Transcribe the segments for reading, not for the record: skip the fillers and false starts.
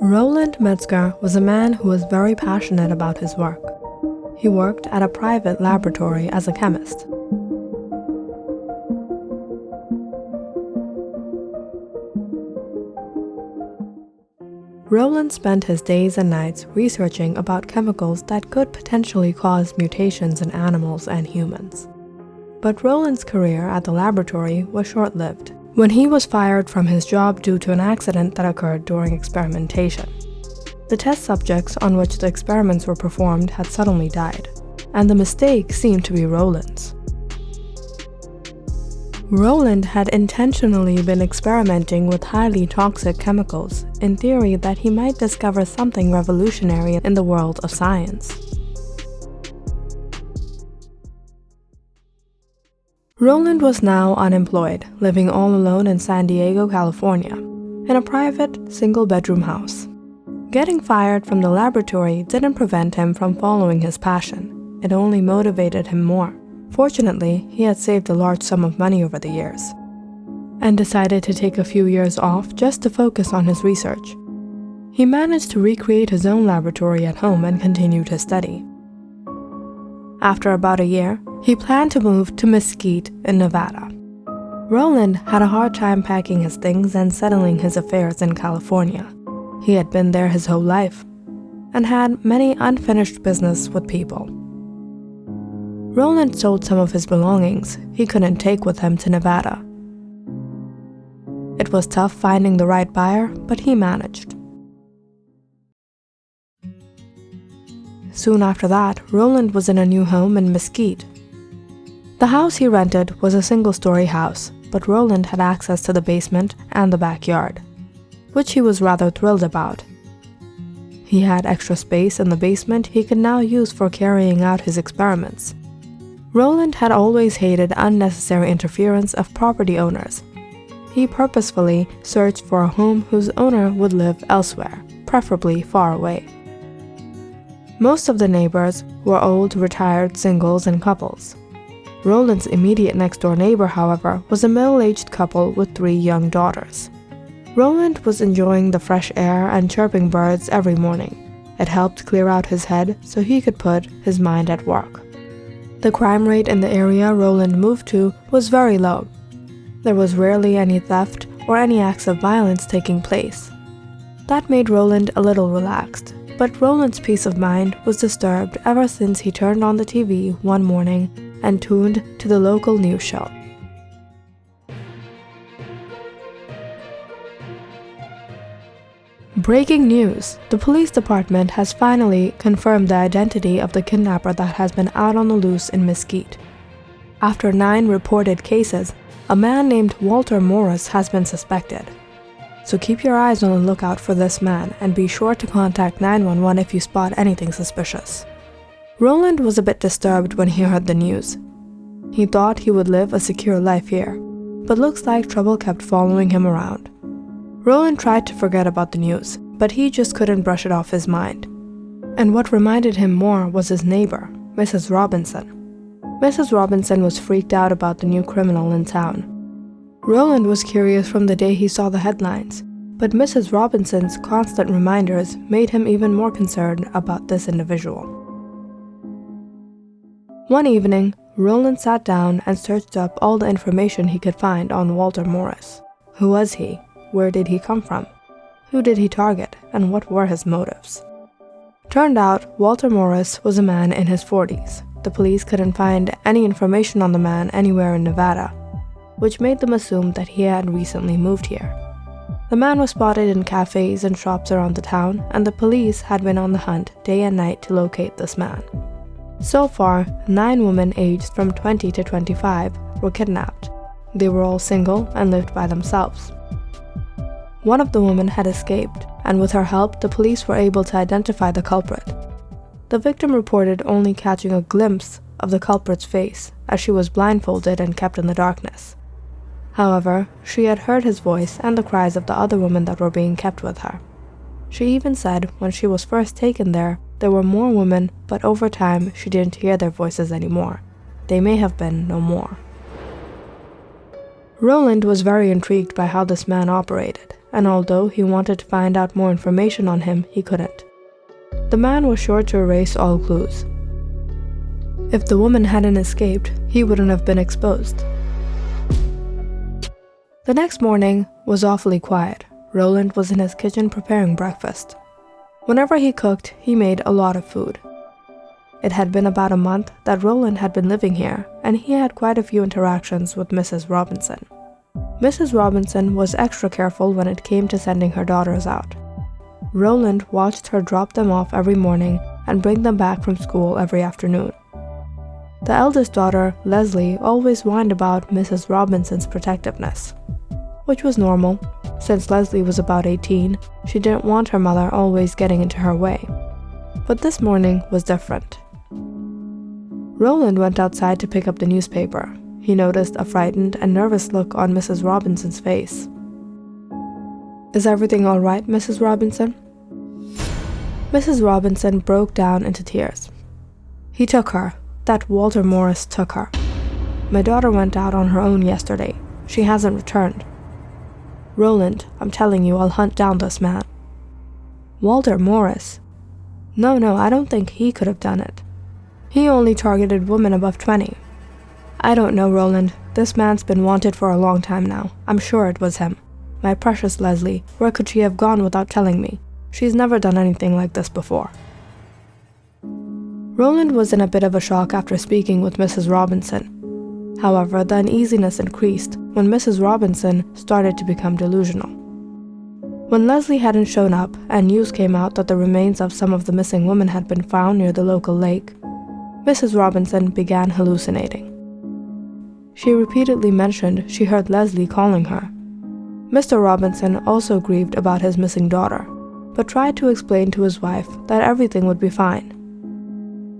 Roland Metzger was a man who was very passionate about his work. He worked at a private laboratory as a chemist. Roland spent his days and nights researching about chemicals that could potentially cause mutations in animals and humans. But Roland's career at the laboratory was short-lived, when he was fired from his job due to an accident that occurred during experimentation. The test subjects on which the experiments were performed had suddenly died, and the mistake seemed to be Roland's. Roland had intentionally been experimenting with highly toxic chemicals, in theory that he might discover something revolutionary in the world of science. Roland was now unemployed, living all alone in San Diego, California, in a private, single-bedroom house. Getting fired from the laboratory didn't prevent him from following his passion. It only motivated him more. Fortunately, he had saved a large sum of money over the years, and decided to take a few years off just to focus on his research. He managed to recreate his own laboratory at home and continued his study. After about a year, he planned to move to Mesquite in Nevada. Roland had a hard time packing his things and settling his affairs in California. He had been there his whole life, and had many unfinished business with people. Roland sold some of his belongings he couldn't take with him to Nevada. It was tough finding the right buyer, but he managed. Soon after that, Roland was in a new home in Mesquite. The house he rented was a single-story house, but Roland had access to the basement and the backyard, which he was rather thrilled about. He had extra space in the basement he could now use for carrying out his experiments. Roland had always hated unnecessary interference of property owners. He purposefully searched for a home whose owner would live elsewhere, preferably far away. Most of the neighbors were old, retired singles and couples. Roland's immediate next-door neighbor, however, was a middle-aged couple with 3 young daughters. Roland was enjoying the fresh air and chirping birds every morning. It helped clear out his head so he could put his mind at work. The crime rate in the area Roland moved to was very low. There was rarely any theft or any acts of violence taking place. That made Roland a little relaxed, but Roland's peace of mind was disturbed ever since he turned on the TV one morning and tuned to the local news show. Breaking news! The police department has finally confirmed the identity of the kidnapper that has been out on the loose in Mesquite. After 9 reported cases, a man named Walter Morris has been suspected. So keep your eyes on the lookout for this man and be sure to contact 911 if you spot anything suspicious. Roland was a bit disturbed when he heard the news. He thought he would live a secure life here, but looks like trouble kept following him around. Roland tried to forget about the news, but he just couldn't brush it off his mind. And what reminded him more was his neighbor, Mrs. Robinson. Mrs. Robinson was freaked out about the new criminal in town. Roland was curious from the day he saw the headlines, but Mrs. Robinson's constant reminders made him even more concerned about this individual. One evening, Roland sat down and searched up all the information he could find on Walter Morris. Who was he? Where did he come from? Who did he target, and what were his motives? Turned out, Walter Morris was a man in his 40s. The police couldn't find any information on the man anywhere in Nevada, which made them assume that he had recently moved here. The man was spotted in cafes and shops around the town, and the police had been on the hunt day and night to locate this man. So far, 9 women aged from 20 to 25 were kidnapped. They were all single and lived by themselves. One of the women had escaped, and with her help, the police were able to identify the culprit. The victim reported only catching a glimpse of the culprit's face, as she was blindfolded and kept in the darkness. However, she had heard his voice and the cries of the other women that were being kept with her. She even said when she was first taken there were more women, but over time she didn't hear their voices anymore. they may have been no more. Roland was very intrigued by how this man operated, and although he wanted to find out more information on him, he couldn't. The man was sure to erase all clues. If the woman hadn't escaped, he wouldn't have been exposed. The next morning was awfully quiet. Roland was in his kitchen preparing breakfast. Whenever he cooked, he made a lot of food. It had been about a month that Roland had been living here, and he had quite a few interactions with Mrs. Robinson. Mrs. Robinson was extra careful when it came to sending her daughters out. Roland watched her drop them off every morning and bring them back from school every afternoon. The eldest daughter, Leslie, always whined about Mrs. Robinson's protectiveness, which was normal. Since Leslie was about 18, she didn't want her mother always getting into her way. But this morning was different. Roland went outside to pick up the newspaper. He noticed a frightened and nervous look on Mrs. Robinson's face. "Is everything all right, Mrs. Robinson?" Mrs. Robinson broke down into tears. "He took her. That Walter Morris took her. My daughter went out on her own yesterday. She hasn't returned. Roland, I'm telling you, I'll hunt down this man." "Walter Morris? No, I don't think he could have done it. He only targeted women above 20. I don't know, Roland. This man's been wanted for a long time now. I'm sure it was him. My precious Leslie, where could she have gone without telling me? She's never done anything like this before." Roland was in a bit of a shock after speaking with Mrs. Robinson. However, the uneasiness increased when Mrs. Robinson started to become delusional. When Leslie hadn't shown up and news came out that the remains of some of the missing women had been found near the local lake, Mrs. Robinson began hallucinating. She repeatedly mentioned she heard Leslie calling her. Mr. Robinson also grieved about his missing daughter, but tried to explain to his wife that everything would be fine.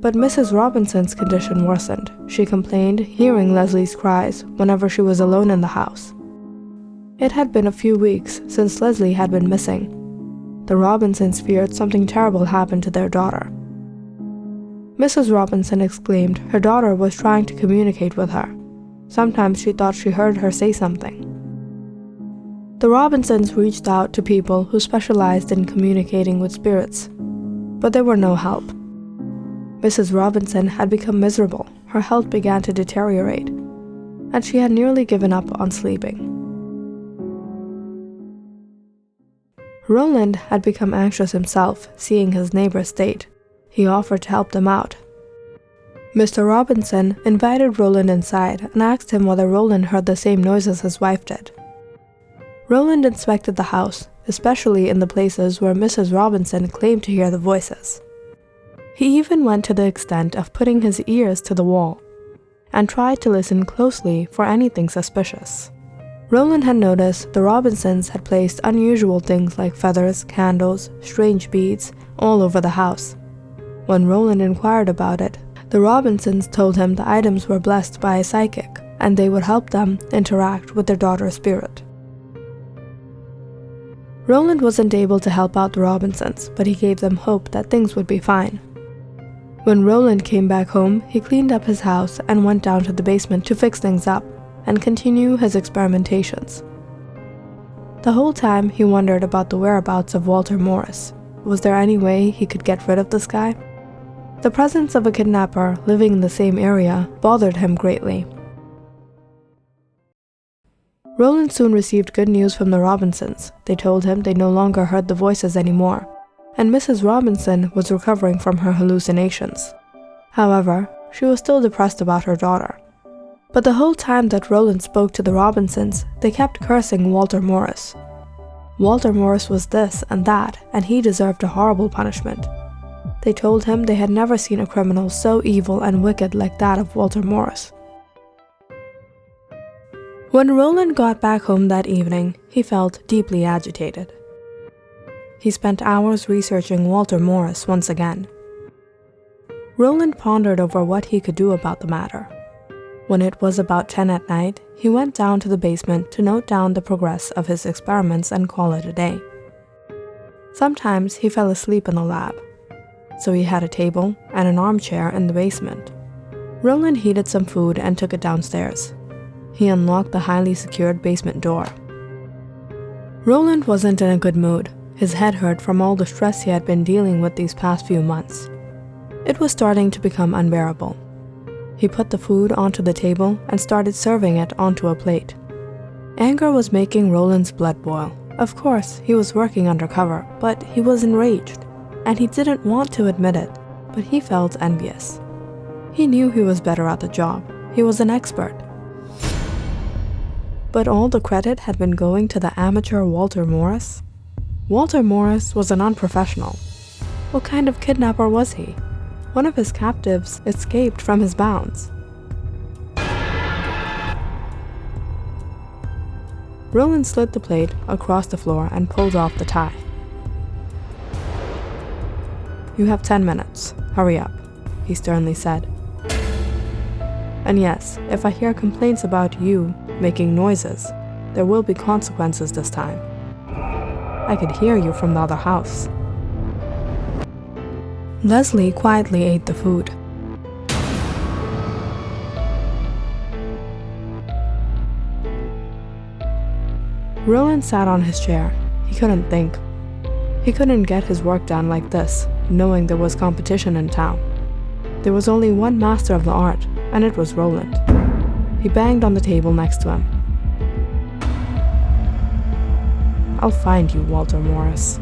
But Mrs. Robinson's condition worsened. She complained hearing Leslie's cries whenever she was alone in the house. It had been a few weeks since Leslie had been missing. The Robinsons feared something terrible happened to their daughter. Mrs. Robinson exclaimed her daughter was trying to communicate with her. Sometimes she thought she heard her say something. The Robinsons reached out to people who specialized in communicating with spirits, but there were no help. Mrs. Robinson had become miserable, her health began to deteriorate, and she had nearly given up on sleeping. Roland had become anxious himself, seeing his neighbor's state. He offered to help them out. Mr. Robinson invited Roland inside and asked him whether Roland heard the same noises his wife did. Roland inspected the house, especially in the places where Mrs. Robinson claimed to hear the voices. He even went to the extent of putting his ears to the wall and tried to listen closely for anything suspicious. Roland had noticed the Robinsons had placed unusual things like feathers, candles, strange beads all over the house. When Roland inquired about it, the Robinsons told him the items were blessed by a psychic and they would help them interact with their daughter's spirit. Roland wasn't able to help out the Robinsons, but he gave them hope that things would be fine. When Roland came back home, he cleaned up his house and went down to the basement to fix things up and continue his experimentations. The whole time he wondered about the whereabouts of Walter Morris. Was there any way he could get rid of this guy? The presence of a kidnapper living in the same area bothered him greatly. Roland soon received good news from the Robinsons. They told him they no longer heard the voices anymore, and Mrs. Robinson was recovering from her hallucinations. However, she was still depressed about her daughter. But the whole time that Roland spoke to the Robinsons, they kept cursing Walter Morris. Walter Morris was this and that, and he deserved a horrible punishment. They told him they had never seen a criminal so evil and wicked like that of Walter Morris. When Roland got back home that evening, he felt deeply agitated. He spent hours researching Walter Morris once again. Roland pondered over what he could do about the matter. When it was about 10 at night, he went down to the basement to note down the progress of his experiments and call it a day. Sometimes he fell asleep in the lab, so he had a table and an armchair in the basement. Roland heated some food and took it downstairs. He unlocked the highly secured basement door. Roland wasn't in a good mood. His head hurt from all the stress he had been dealing with these past few months. It was starting to become unbearable. He put the food onto the table and started serving it onto a plate. Anger was making Roland's blood boil. Of course, he was working undercover, but he was enraged, and he didn't want to admit it, but he felt envious. He knew he was better at the job. He was an expert. But all the credit had been going to the amateur Walter Morris? Walter Morris was an unprofessional. What kind of kidnapper was he? One of his captives escaped from his bounds. Roland slid the plate across the floor and pulled off the tie. "You have 10 minutes. Hurry up," he sternly said. "And yes, if I hear complaints about you making noises, there will be consequences this time. I could hear you from the other house." Leslie quietly ate the food. Roland sat on his chair. He couldn't think. He couldn't get his work done like this, knowing there was competition in town. There was only one master of the art, and it was Roland. He banged on the table next to him. "I'll find you, Walter Morris."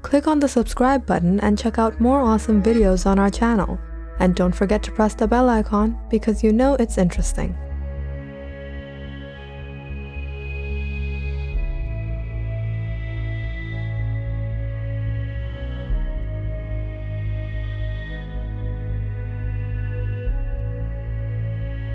Click on the subscribe button and check out more awesome videos on our channel. And don't forget to press the bell icon because you know it's interesting.